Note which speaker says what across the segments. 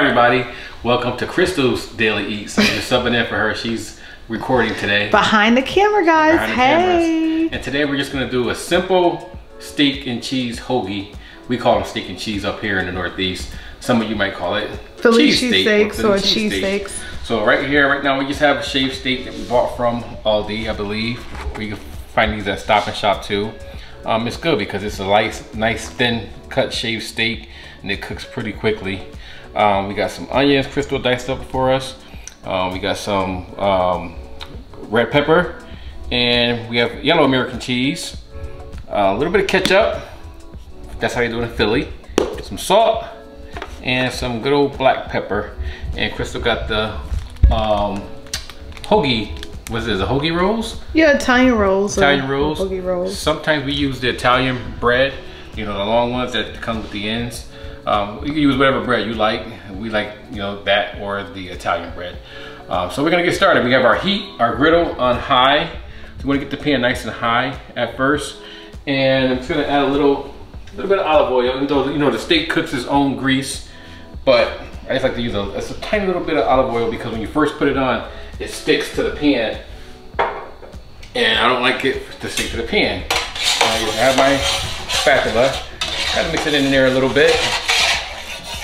Speaker 1: everybody, welcome to Crystal's Daily Eats. I'm just subbing in for her. She's recording today.
Speaker 2: Behind the camera, guys.
Speaker 1: Behind the
Speaker 2: hey.
Speaker 1: cameras. And today we're just gonna do a simple steak and cheese hoagie. We call them steak and cheese up here in the Northeast. Some of you might call it
Speaker 2: Philly cheesesteaks or cheesesteaks.
Speaker 1: So right here, right now, we just have a shaved steak that we bought from Aldi, I believe. You can find these at Stop and Shop too. It's good because it's a nice thin cut shaved steak and it cooks pretty quickly. We got some onions, Crystal diced up for us. We got some red pepper, and we have yellow American cheese. A little bit of ketchup. That's how you do it in Philly. Some salt and some good old black pepper. And Crystal got the hoagie. What is it? The hoagie rolls?
Speaker 2: Yeah, Italian rolls.
Speaker 1: Italian rolls.
Speaker 2: Hoagie rolls.
Speaker 1: Sometimes we use the Italian bread. You know, the long ones that come with the ends. You can use whatever bread you like. We like, you know, that or the Italian bread. So we're gonna get started. We have our griddle on high. So we wanna get the pan nice and high at first. And I'm just gonna add a little bit of olive oil, even though, you know, the steak cooks its own grease. But I just like to use a tiny little bit of olive oil because when you first put it on, it sticks to the pan. And I don't like it to stick to the pan. I have my spatula. Gotta mix it in there a little bit,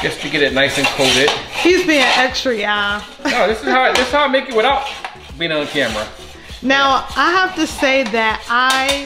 Speaker 1: just to get it nice and coated.
Speaker 2: He's being extra, y'all.
Speaker 1: No, this is how I make it without being on camera.
Speaker 2: Now, I have to say that I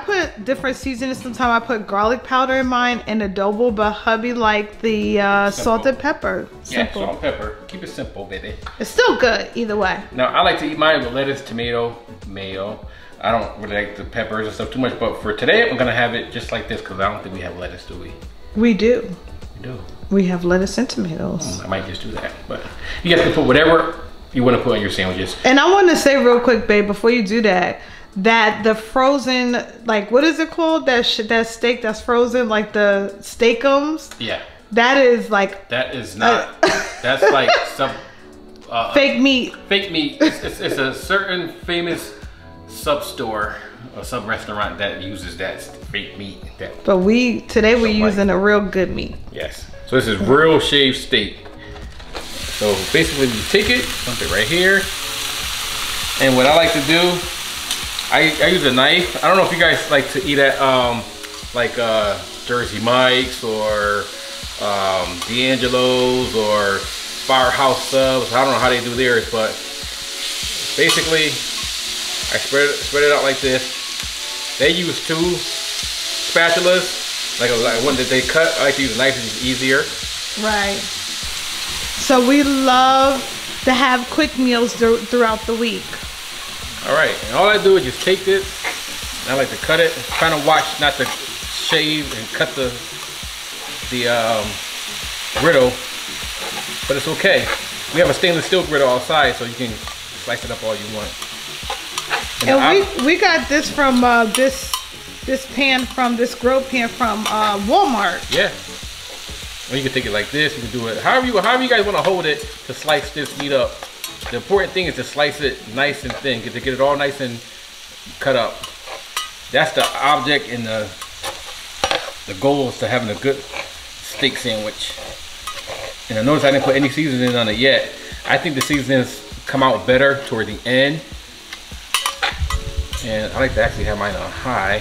Speaker 2: put different seasonings. Sometimes I put garlic powder in mine and adobo, but hubby like the salted pepper. Simple.
Speaker 1: Yeah, salt and pepper. Keep it simple, baby.
Speaker 2: It's still good either way.
Speaker 1: Now, I like to eat mine with lettuce, tomato, mayo. I don't really like the peppers and stuff too much, but for today, I'm gonna have it just like this because I don't think we have lettuce, do we?
Speaker 2: We do.
Speaker 1: We do.
Speaker 2: We have lettuce and tomatoes.
Speaker 1: I might just do that, but you guys can put whatever you want to put on your sandwiches.
Speaker 2: And I want to say real quick, babe, before you do that, that the frozen, like, what is it called? That steak that's frozen, like the steakums.
Speaker 1: Yeah.
Speaker 2: That is like.
Speaker 1: That is not. That's like some.
Speaker 2: Fake meat.
Speaker 1: Fake meat. It's a certain famous sub store or sub restaurant that uses that fake meat.
Speaker 2: But today we're using a real good meat.
Speaker 1: Yes. So this is real shaved steak. So basically you take it, dump it right here. And what I like to do, I use a knife. I don't know if you guys like to eat at Jersey Mike's or D'Angelo's or Firehouse Subs. I don't know how they do theirs, but basically I spread it out like this. They use two spatulas, like one that they cut. I like to use a knife, it's easier.
Speaker 2: Right. So we love to have quick meals throughout the week. All right,
Speaker 1: and all I do is just take this. I like to cut it. Kind of watch not to shave and cut the griddle, but it's okay. We have a stainless steel griddle outside, so you can slice it up all you want.
Speaker 2: And we got this from this grill pan from Walmart.
Speaker 1: Yeah. Or you can take it like this. You can do it however you guys want to hold it to slice this meat up. The important thing is to slice it nice and thin, to get it all nice and cut up. That's the object and the goal is to having a good steak sandwich. And I notice I didn't put any seasoning on it yet. I think the seasonings come out better toward the end. And I like to actually have mine on high.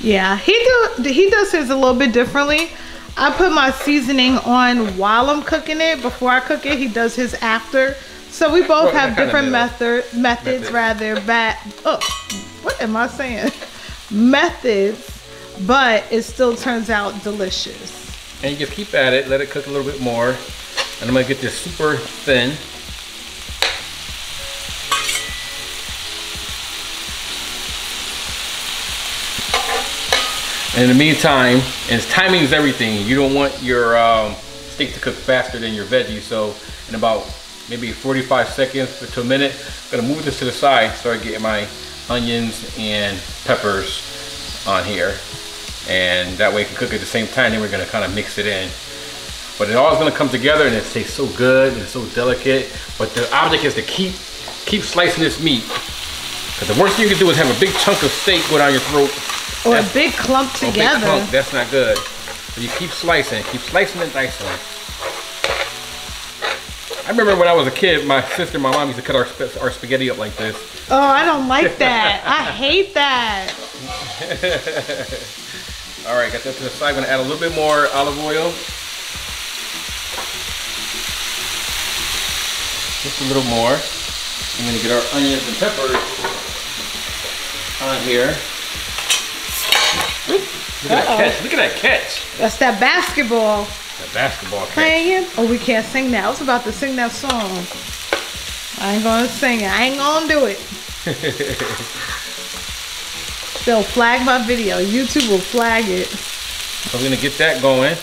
Speaker 2: Yeah, he does his a little bit differently. I put my seasoning on while I'm cooking it. Before I cook it, he does his after. So we both have different methods rather. What am I saying? Methods, but it still turns out delicious.
Speaker 1: And you just keep at it, let it cook a little bit more. And I'm gonna get this super thin. And in the meantime, and timing is everything. You don't want your steak to cook faster than your veggies. So in about maybe 45 seconds to a minute, I'm gonna move this to the side, start getting my onions and peppers on here. And that way it can cook at the same time, then we're gonna kind of mix it in. But it all is gonna come together and it tastes so good and it's so delicate. But the object is to keep slicing this meat. Because the worst thing you can do is have a big chunk of steak go down your throat.
Speaker 2: Or a big clump together.
Speaker 1: Big clump, that's not good. So you keep slicing and dicing. I remember when I was a kid, my sister and my mom used to cut our spaghetti up like this.
Speaker 2: Oh, I don't like that. I hate that.
Speaker 1: All right, got that to the side. I'm gonna add a little bit more olive oil. Just a little more. I'm gonna get our onions and peppers on here. Look at that catch. Look at that catch.
Speaker 2: That's that basketball.
Speaker 1: That basketball catch.
Speaker 2: Playing. Oh, we can't sing that. I was about to sing that song. I ain't gonna sing it. I ain't gonna do it. They'll flag my video. YouTube will flag it.
Speaker 1: So we're gonna get that going.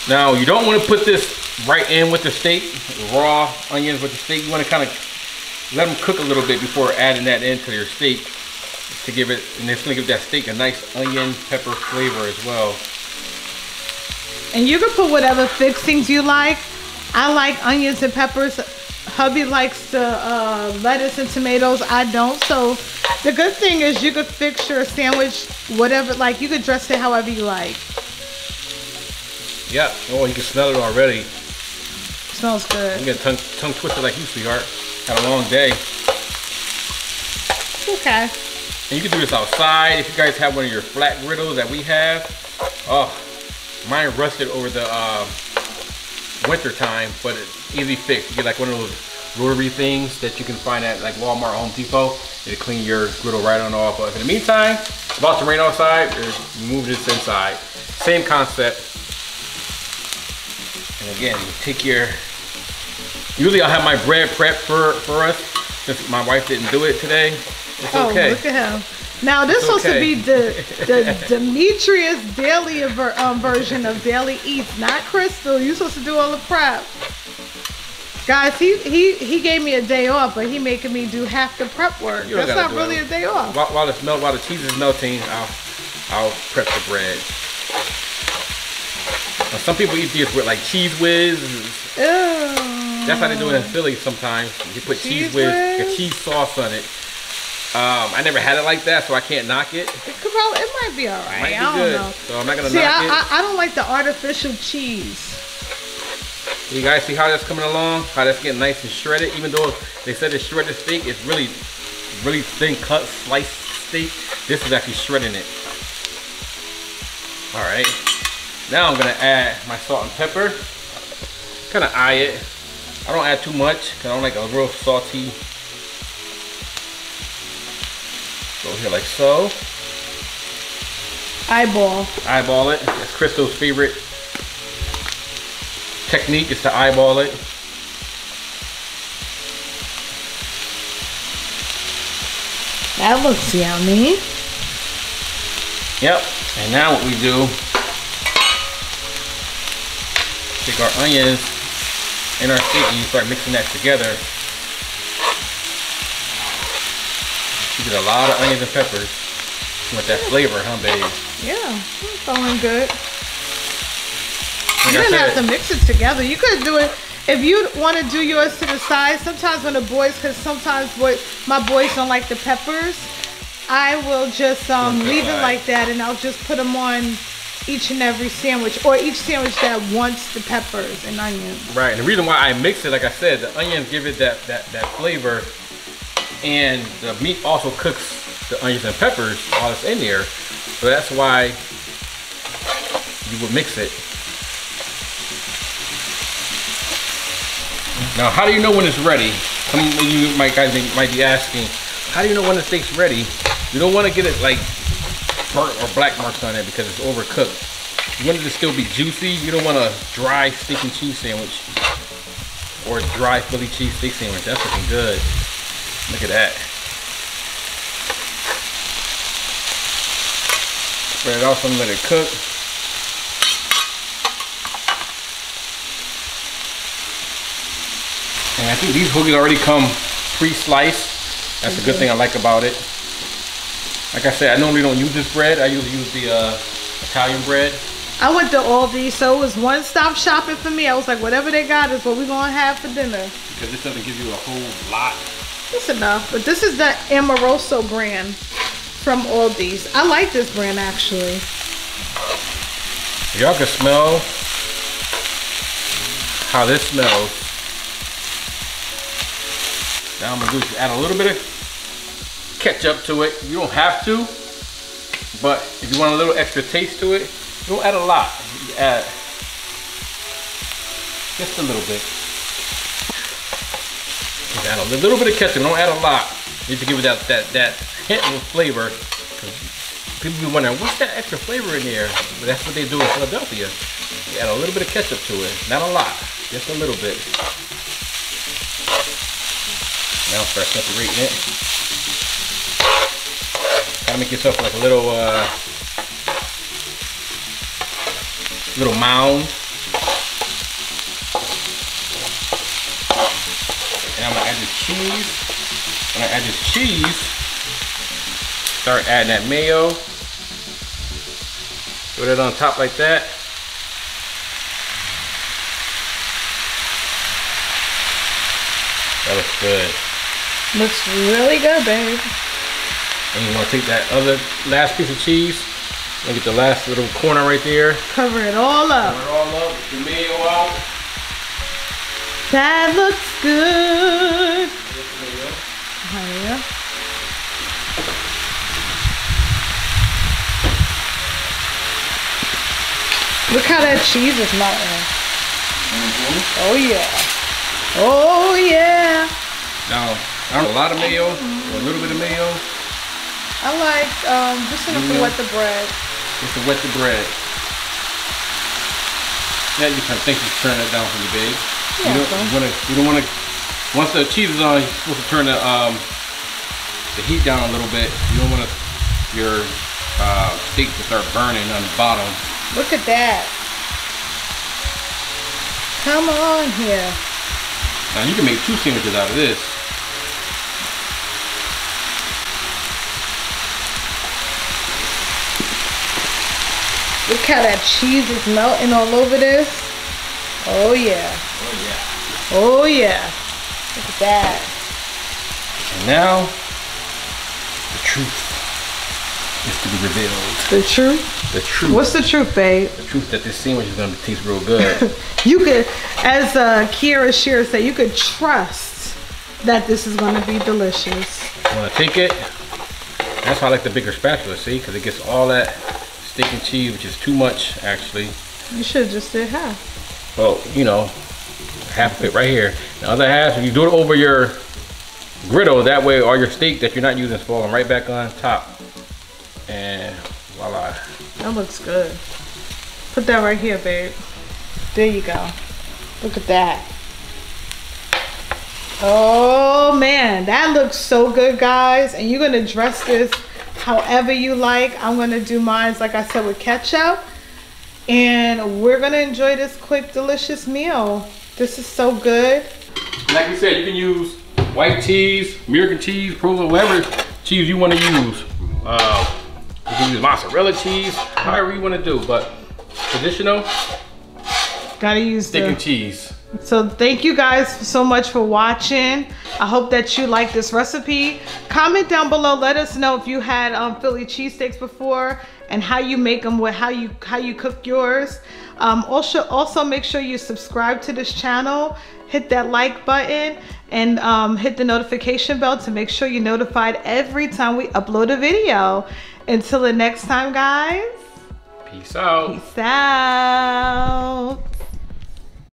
Speaker 1: Now you don't want to put this right in with the steak, raw onions with the steak. You want to kind of let them cook a little bit before adding that into your steak to give it, and it's gonna give that steak a nice onion pepper flavor as well.
Speaker 2: And you can put whatever fixings you like. I like onions and peppers. Hubby likes the lettuce and tomatoes. I don't. So the good thing is you could fix your sandwich whatever, like you could dress it however you like.
Speaker 1: Yeah. Oh, you can smell it already.
Speaker 2: Smells good.
Speaker 1: You get tongue twisted like you, sweetheart. Had a long day.
Speaker 2: Okay.
Speaker 1: And you can do this outside. If you guys have one of your flat griddles that we have. Oh, mine rusted over the winter time, but it's easy fix. You get like one of those rotary things that you can find at like Walmart or Home Depot. It'll clean your griddle right on off. But in the meantime, it's about to rain outside. Move this inside. Same concept. And again, you take your. Usually I'll have my bread prepped for us. Since my wife didn't do it today, it's okay.
Speaker 2: Oh, look at him. Now this supposed to be the Demetrius daily version of Daily Eats, not Crystal. You supposed to do all the prep. Guys, he gave me a day off, but he making me do half the prep work. That's not really a day off.
Speaker 1: While the cheese is melting, I'll prep the bread. Now, some people eat these with like cheese whiz.
Speaker 2: Ew.
Speaker 1: That's how they do it in Philly sometimes. You put cheese whiz, a cheese sauce on it. I never had it like that, so I can't knock it.
Speaker 2: It might be all right.
Speaker 1: Might be good.
Speaker 2: Know.
Speaker 1: So I'm not gonna knock it.
Speaker 2: I don't like the artificial cheese.
Speaker 1: You guys see how that's coming along? How that's getting nice and shredded? Even though they said it's shredded steak, it's really thin cut, sliced steak. This is actually shredding it. All right. Now I'm gonna add my salt and pepper. Kind of eye it. I don't add too much because I don't like a real salty. Go here like so. Eyeball it. That's Crystal's favorite technique, is to eyeball it.
Speaker 2: That looks yummy.
Speaker 1: Yep. And now what we do, take our onions and our steak and you start mixing that together. You get a lot of onions and peppers. You want that flavor, huh, babe?
Speaker 2: Yeah, it's going good. You didn't have to mix it together. You could do it if you want to do yours to the side. Sometimes when the boys, because sometimes my boys don't like the peppers, I will just leave it like that, and I'll just put them on each and every sandwich, or each sandwich that wants the peppers and onions.
Speaker 1: Right, and the reason why I mix it, like I said, the onions give it that flavor, and the meat also cooks the onions and peppers while it's in there. So that's why you would mix it. Now, how do you know when it's ready? Some of you guys might be asking, how do you know when the steak's ready? You don't want to get it like burnt or black marks on it because it's overcooked. You want it to still be juicy. You don't want a dry steak and cheese sandwich or a dry Philly cheese steak sandwich. That's looking good. Look at that. Spread it out and let it cook. And I think these hoagies already come pre-sliced. That's a good thing I like about it. Like I said, I normally don't use this bread. I usually use the Italian bread. I
Speaker 2: went to Aldi, so it was one-stop shopping for me. I was like, whatever they got is what we're gonna have for dinner.
Speaker 1: Because this doesn't give you a whole lot.
Speaker 2: It's enough, but this is the Amoroso brand from Aldi's. I like this brand actually.
Speaker 1: Y'all can smell how this smells. Now I'm gonna do is add a little bit of ketchup to it. You don't have to, but if you want a little extra taste to it, you don't add a lot. You add just a little bit. Just add a little bit of ketchup. Don't add a lot. You need to give it that hint of flavor. People be wondering, what's that extra flavor in there? But that's what they do in Philadelphia. You add a little bit of ketchup to it. Not a lot, just a little bit. Now start separating it. Kind of make yourself like a little mound. And I'm gonna add this cheese. When I add this cheese, start adding that mayo. Put it on top like that. That looks good.
Speaker 2: Looks really good, babe.
Speaker 1: And you want to take that other last piece of cheese and get the last little corner right there.
Speaker 2: Cover it all up.
Speaker 1: Cover it all up. Get the mayo out.
Speaker 2: That looks good. Hiya. Look how that cheese is melting. Oh yeah. Oh yeah.
Speaker 1: Now, I don't know, a lot of mayo or a little bit of mayo.
Speaker 2: I like just enough to wet the bread.
Speaker 1: Just to wet the bread. Now you can think you turn that down for me, babe.
Speaker 2: Yeah,
Speaker 1: you don't want to. Once the cheese is on, you're supposed to turn the heat down a little bit. You don't want your steak to start burning on the bottom.
Speaker 2: Look at that. Come on here.
Speaker 1: Now you can make 2 sandwiches out of this.
Speaker 2: Look how that cheese is melting all over this. Oh yeah.
Speaker 1: Oh yeah.
Speaker 2: Oh yeah. Look at that.
Speaker 1: And now, the truth is to be revealed.
Speaker 2: The truth?
Speaker 1: The truth.
Speaker 2: What's the truth, babe?
Speaker 1: The truth that this sandwich is going to taste real good.
Speaker 2: You could, as Kiara Shearer said, you could trust that this is going to be delicious.
Speaker 1: I'm going to take it. That's why I like the bigger spatula, see? Because it gets all that steak and cheese, which is too much, actually.
Speaker 2: You should have just did half.
Speaker 1: Well, you know, half of it right here. The other half, if you do it over your griddle, that way all your steak that you're not using is falling right back on top. And voila.
Speaker 2: That looks good. Put that right here, babe. There you go. Look at that. Oh man, that looks so good, guys. And you're gonna dress this however you like. I'm gonna do mine, like I said, with ketchup. And we're gonna enjoy this quick, delicious meal. This is so good.
Speaker 1: Like we said, you can use white cheese, American cheese, provolone, whatever cheese you want to use. You can use mozzarella cheese, however you want to do, but traditional,
Speaker 2: gotta use
Speaker 1: steak and cheese.
Speaker 2: So thank you guys so much for watching. I hope that you like this recipe. Comment down below, let us know if you had Philly cheesesteaks before and how you make them, how you cook yours. Also make sure you subscribe to this channel, hit that like button, and hit the notification bell to make sure you're notified every time we upload a video. Until the next time, guys.
Speaker 1: Peace out.
Speaker 2: Peace out.